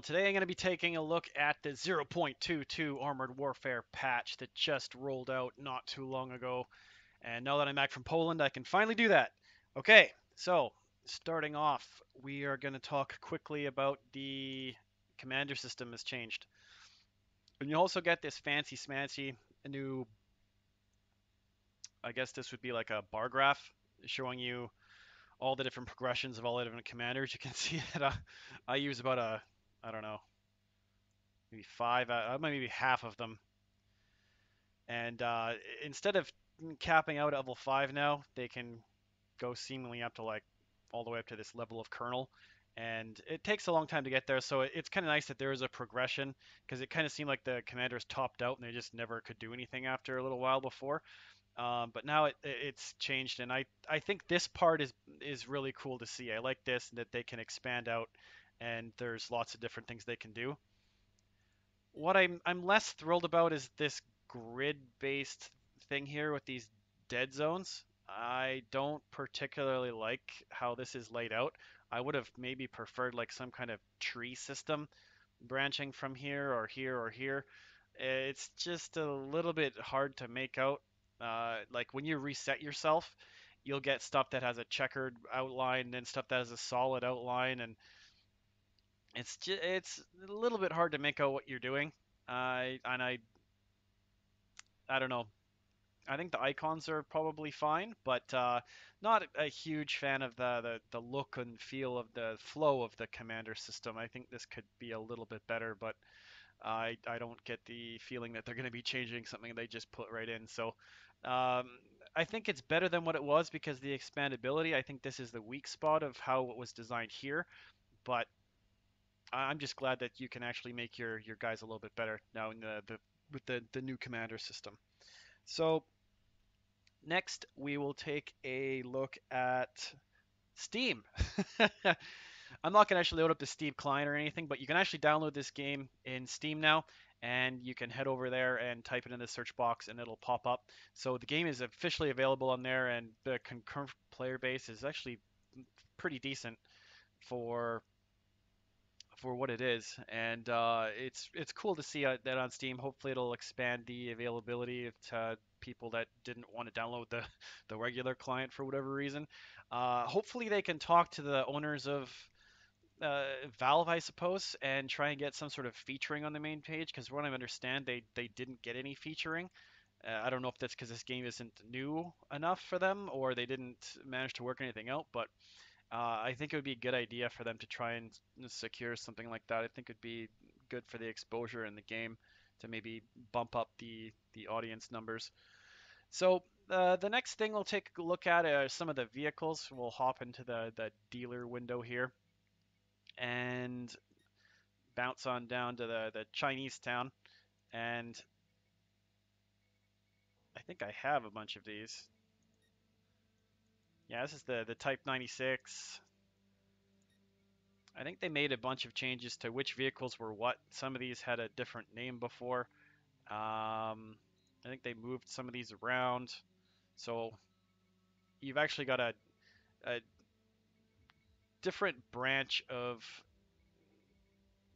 today I'm going to be taking a look at the 0.22 Armored Warfare patch that just rolled out not too long ago. And now that I'm back from Poland, I can finally do that. Okay, so starting off, we are going to talk quickly about the commander system has changed. And you also get this fancy smancy new, I guess this would be like a bar graph showing you all the different progressions of all the different commanders. You can see that I use about I don't know, maybe five, maybe half of them. And instead of capping out at level 5 now, they can go seemingly up to like all the way up to this level of kernel. And it takes a long time to get there, so it's kind of nice that there is a progression because it kind of seemed like the commanders topped out and they just never could do anything after a little while before. But now it's changed, and I think this part is really cool to see. I like this that they can expand out, and there's lots of different things they can do. What I'm less thrilled about is this grid-based thing here with these dead zones. I don't particularly like how this is laid out. I would have maybe preferred like some kind of tree system branching from here or here or here. It's just a little bit hard to make out. Like when you reset yourself, you'll get stuff that has a checkered outline and stuff that has a solid outline, and it's a little bit hard to make out what you're doing. And I don't know. I think the icons are probably fine, but not a huge fan of the look and feel of the flow of the commander system. I think this could be a little bit better, but I don't get the feeling that they're going to be changing something they just put right in. So um, I think it's better than what it was because the expandability. I think this is the weak spot of how it was designed here, but I'm just glad that you can actually make your guys a little bit better now in the with the new commander system. So next we will take a look at Steam. I'm not going to actually load up the Steam client or anything, but you can actually download this game in Steam now, and you can head over there and type it in the search box, and it'll pop up. So the game is officially available on there, and the concurrent player base is actually pretty decent for what it is, and it's cool to see that on Steam. Hopefully, it'll expand the availability to people that didn't want to download the regular client for whatever reason. Hopefully, they can talk to the owners of Valve, I suppose, and try and get some sort of featuring on the main page. Because what I understand, they didn't get any featuring. I don't know if that's because this game isn't new enough for them, or they didn't manage to work anything out, but I think it would be a good idea for them to try and secure something like that. I think it'd be good for the exposure in the game to maybe bump up the audience numbers. So the next thing we'll take a look at are some of the vehicles. We'll hop into the dealer window here and bounce on down to the Chinese town. And I think I have a bunch of these. Yeah, this is the Type 96. I think they made a bunch of changes to which vehicles were what. Some of these had a different name before. I think they moved some of these around. So you've actually got a different branch of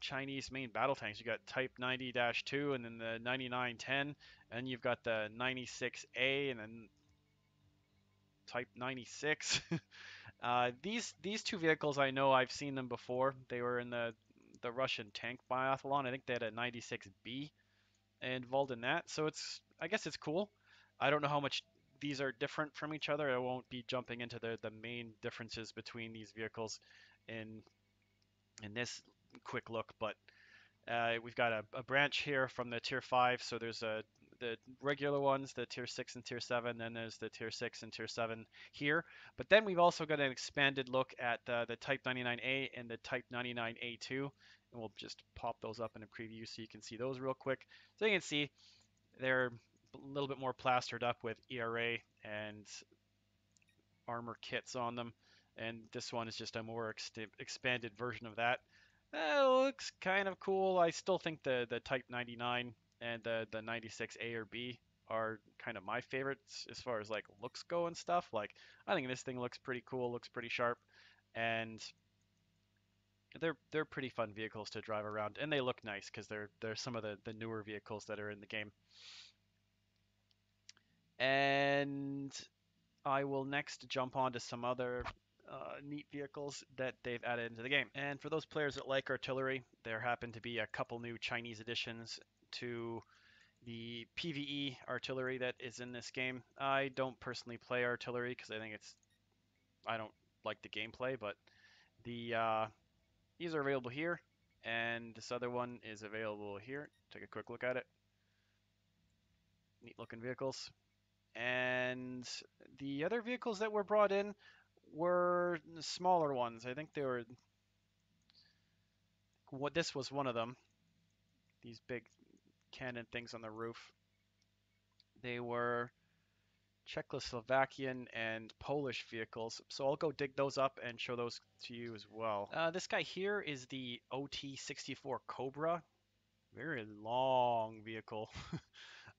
Chinese main battle tanks. You got Type 90-2 and then the 9910, and you've got the 96A and then Type 96. These two vehicles I know I've seen them before. They were in the Russian tank biathlon. I think they had a 96B involved in that. So I guess it's cool. I don't know how much these are different from each other. I won't be jumping into the main differences between these vehicles in this quick look, but we've got a branch here from the tier 5. So there's the regular ones, the tier 6 and tier 7. Then there's the tier 6 and tier 7 here. But then we've also got an expanded look at the Type 99A and the Type 99A2. And we'll just pop those up in a preview so you can see those real quick. So you can see they're a little bit more plastered up with ERA and armor kits on them. And this one is just a more expanded version of that. It looks kind of cool. I still think the Type 99 and the 96A or B are kind of my favorites as far as like looks go and stuff. Like I think this thing looks pretty cool, looks pretty sharp, and they're pretty fun vehicles to drive around, and they look nice because they're some of the newer vehicles that are in the game. And I will next jump on to some other neat vehicles that they've added into the game. And for those players that like artillery, there happen to be a couple new Chinese additions to the PvE artillery that is in this game. I don't personally play artillery because I don't like the gameplay, but the these are available here, and this other one is available here. Take a quick look at it. Neat looking vehicles. And the other vehicles that were brought in were smaller ones. I think they were what this was one of them. These big cannon things on the roof. They were Czechoslovakian and Polish vehicles. So I'll go dig those up and show those to you as well. This guy here is the OT-64 Cobra. Very long vehicle.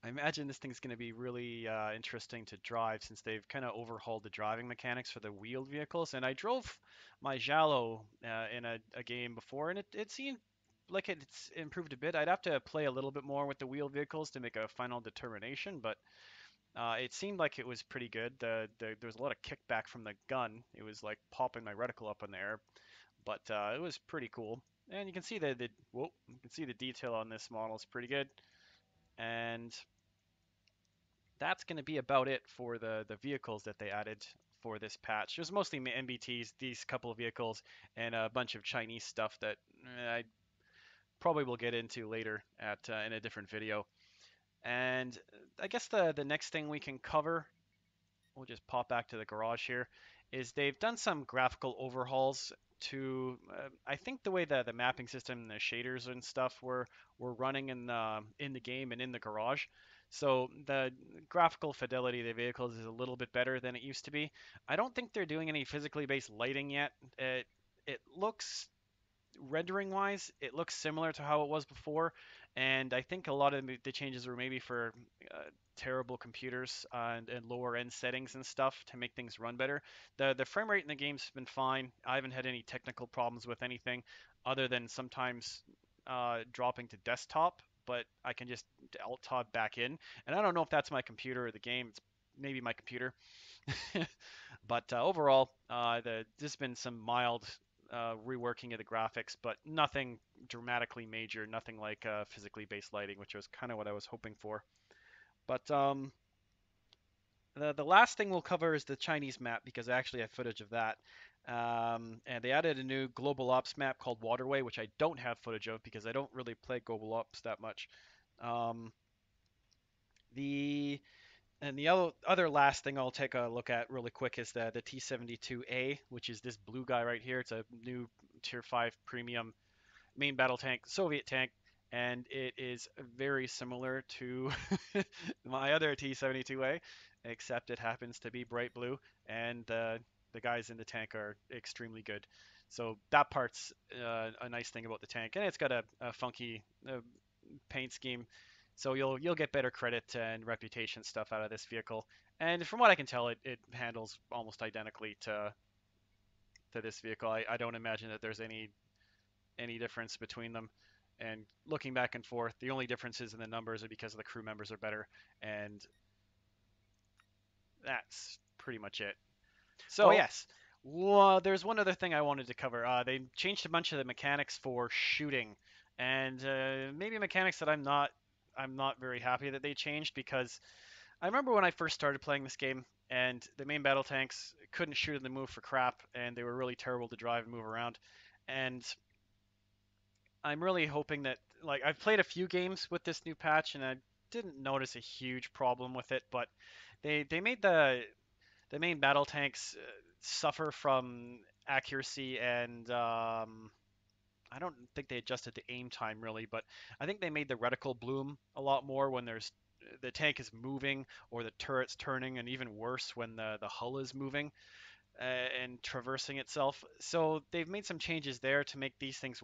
I imagine this thing's going to be really interesting to drive since they've kind of overhauled the driving mechanics for the wheeled vehicles. And I drove my Jalo in a game before, and it seemed like it's improved a bit. I'd have to play a little bit more with the wheeled vehicles to make a final determination, but it seemed like it was pretty good. There was a lot of kickback from the gun. It was like popping my reticle up in the air, but it was pretty cool. And you can see you can see the detail on this model is pretty good. And that's going to be about it for the vehicles that they added for this patch. It was mostly MBTs, these couple of vehicles, and a bunch of Chinese stuff that I probably will get into later at in a different video. And I guess the next thing we can cover, we'll just pop back to the garage here, is they've done some graphical overhauls to I think the way the mapping system and the shaders and stuff were running in the game and in the garage. So the graphical fidelity of the vehicles is a little bit better than it used to be. I don't think they're doing any physically based lighting yet. It looks rendering wise, it looks similar to how it was before, and I think a lot of the changes were maybe for terrible computers and lower end settings and stuff to make things run better. The frame rate in the game's been fine. I haven't had any technical problems with anything other than sometimes dropping to desktop, but I can just alt tab back in, and I don't know if that's my computer or the game. It's maybe my computer. But overall, there's been some mild reworking of the graphics, but nothing dramatically major, nothing like physically based lighting, which was kind of what I was hoping for. But the last thing we'll cover is the Chinese map because I actually have footage of that. And they added a new global ops map called Waterway, which I don't have footage of because I don't really play global ops that much. Um, the And the other last thing I'll take a look at really quick is the T-72A, which is this blue guy right here. It's a new Tier 5 premium main battle tank, Soviet tank, and it is very similar to my other T-72A, except it happens to be bright blue, and the guys in the tank are extremely good. So that part's a nice thing about the tank, and it's got a funky paint scheme. So you'll get better credit and reputation stuff out of this vehicle. And from what I can tell, it handles almost identically to this vehicle. I don't imagine that there's any difference between them. And looking back and forth, the only differences in the numbers are because the crew members are better, and that's pretty much it. So Well, yes, well, there's one other thing I wanted to cover. They changed a bunch of the mechanics for shooting, and maybe mechanics that I'm not very happy that they changed because I remember when I first started playing this game, and the main battle tanks couldn't shoot in the move for crap, and they were really terrible to drive and move around. And I'm really hoping that like I've played a few games with this new patch, and I didn't notice a huge problem with it, but they made the main battle tanks suffer from accuracy and I don't think they adjusted the aim time really, but I think they made the reticle bloom a lot more when the tank is moving or the turret's turning, and even worse when the hull is moving and traversing itself. So they've made some changes there to make these things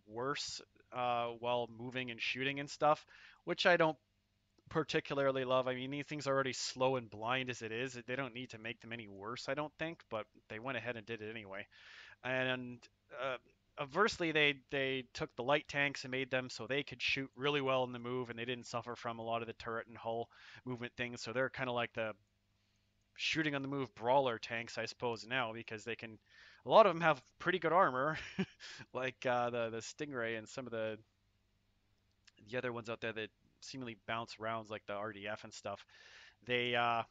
worse while moving and shooting and stuff, which I don't particularly love. I mean, these things are already slow and blind as it is. They don't need to make them any worse, I don't think, but they went ahead and did it anyway. And Conversely, they took the light tanks and made them so they could shoot really well in the move, and they didn't suffer from a lot of the turret and hull movement things. So they're kind of like the shooting on the move brawler tanks, I suppose now, because they can. A lot of them have pretty good armor, like the Stingray and some of the other ones out there that seemingly bounce rounds, like the RDF and stuff. They are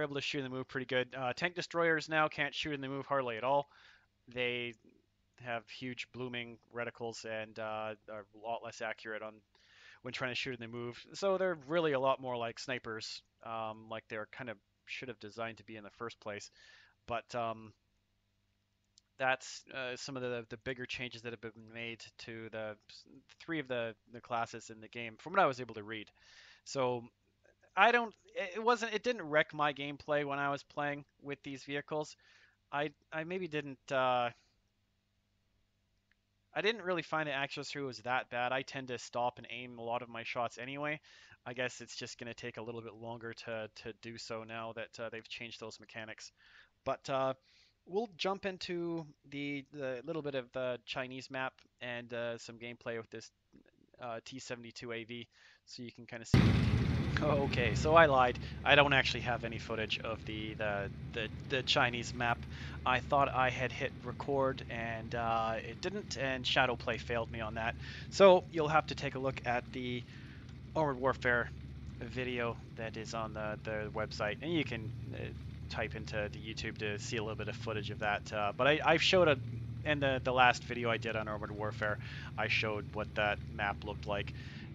able to shoot in the move pretty good. Tank destroyers now can't shoot in the move hardly at all. They have huge blooming reticles and are a lot less accurate on when trying to shoot in the move. So they're really a lot more like snipers, like they're kind of should have designed to be in the first place. But that's some of the bigger changes that have been made to the three of the classes in the game, from what I was able to read. So I don't. It didn't wreck my gameplay when I was playing with these vehicles. I maybe didn't. I didn't really find the access through was that bad. I tend to stop and aim a lot of my shots anyway. I guess it's just going to take a little bit longer to do so now that they've changed those mechanics. But we'll jump into the little bit of the Chinese map and some gameplay with this T72AV, so you can kind of see. Okay, so I lied. I don't actually have any footage of the Chinese map. I thought I had hit record and it didn't, and Shadowplay failed me on that. So you'll have to take a look at the Armored Warfare video that is on the website, and you can type into the YouTube to see a little bit of footage of that. But I've showed a in the last video I did on Armored Warfare, I showed what that map looked like.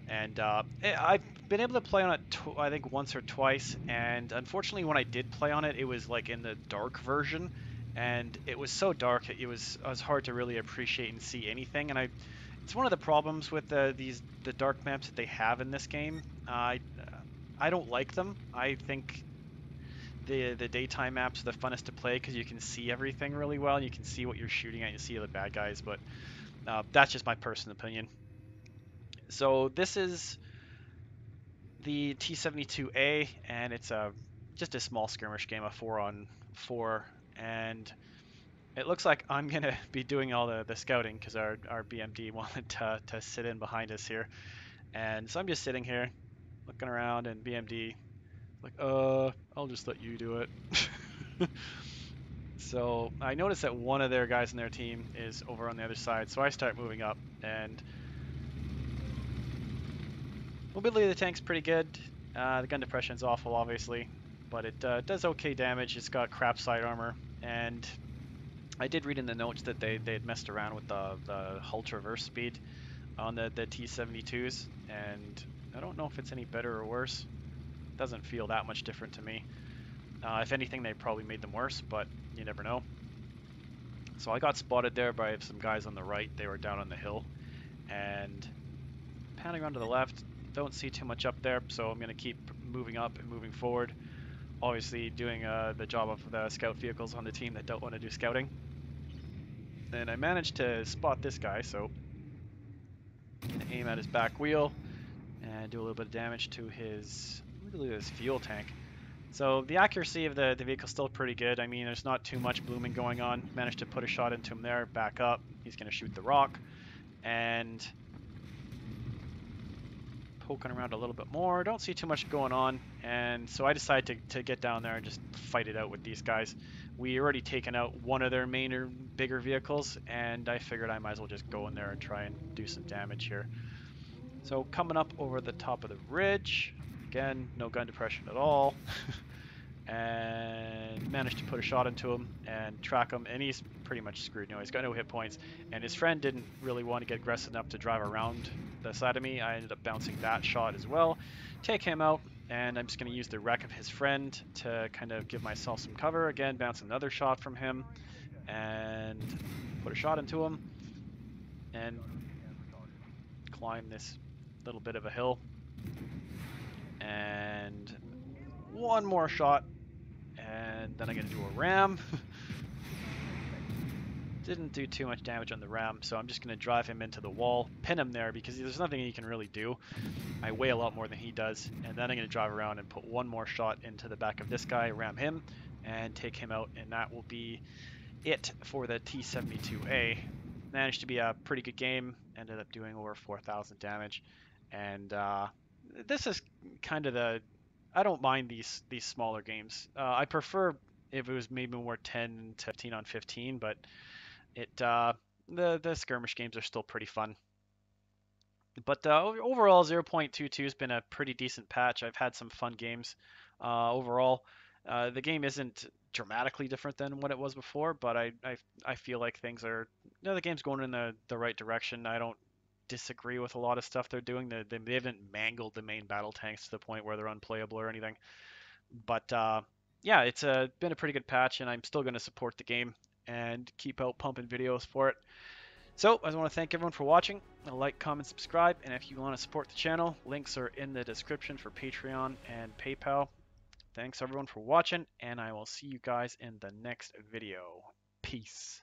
And I've been able to play on it, I think, once or twice. And unfortunately, when I did play on it, it was like in the dark version, and it was so dark it was hard to really appreciate and see anything. And it's one of the problems with the dark maps that they have in this game. I don't like them. I think the daytime maps are the funnest to play because you can see everything really well. You can see what you're shooting at. You see the bad guys, but that's just my personal opinion. So this is the T72A, and it's just a small skirmish game, a 4-on-4, and it looks like I'm gonna be doing all the scouting because our BMD wanted to sit in behind us here, and so I'm just sitting here looking around, and BMD like, I'll just let you do it. So I noticed that one of their guys in their team is over on the other side, so I start moving up, and mobility of the tank's pretty good. The gun depression's awful, obviously, but it does okay damage. It's got crap side armor, and I did read in the notes that they had messed around with the hull traverse speed on the T72s, and I don't know if it's any better or worse. It doesn't feel that much different to me. If anything, they probably made them worse, but you never know. So I got spotted there by some guys on the right. They were down on the hill, and panning around to the left, don't see too much up there, so I'm going to keep moving up and moving forward. Obviously doing the job of the scout vehicles on the team that don't want to do scouting. And I managed to spot this guy, so I'm going to aim at his back wheel and do a little bit of damage to his fuel tank. So the accuracy of the vehicle is still pretty good. I mean, there's not too much blooming going on. Managed to put a shot into him there, back up. He's going to shoot the rock, and poking around a little bit more. Don't see too much going on, and so I decided to get down there and just fight it out with these guys. We already taken out one of their bigger vehicles, and I figured I might as well just go in there and try and do some damage here. So coming up over the top of the ridge, again, no gun depression at all, and managed to put a shot into him and track him, and he's pretty much screwed now. He's got no hit points, and his friend didn't really want to get aggressive enough to drive around the side of me. I ended up bouncing that shot as well, take him out, and I'm just going to use the wreck of his friend to kind of give myself some cover. Again, bounce another shot from him, and put a shot into him, and climb this little bit of a hill, and one more shot, and then I'm going to do a ram. Didn't do too much damage on the ram, so I'm just going to drive him into the wall, pin him there because there's nothing he can really do. I weigh a lot more than he does, and then I'm going to drive around and put one more shot into the back of this guy, ram him, and take him out, and that will be it for the T-72A. Managed to be a pretty good game. Ended up doing over 4,000 damage, and this is kind of the. I don't mind these smaller games. I prefer if it was maybe more 10 to 15 on 15, but it the skirmish games are still pretty fun. But overall, 0.22 has been a pretty decent patch. I've had some fun games overall. The game isn't dramatically different than what it was before, but I feel like things are, the game's going in the right direction. I don't disagree with a lot of stuff they're doing. They haven't mangled the main battle tanks to the point where they're unplayable or anything. But yeah, it's been a pretty good patch, and I'm still going to support the game and keep out pumping videos for it. So, I just want to thank everyone for watching. Like, comment, subscribe, and if you want to support the channel, links are in the description for Patreon and PayPal. Thanks everyone for watching, and I will see you guys in the next video. Peace.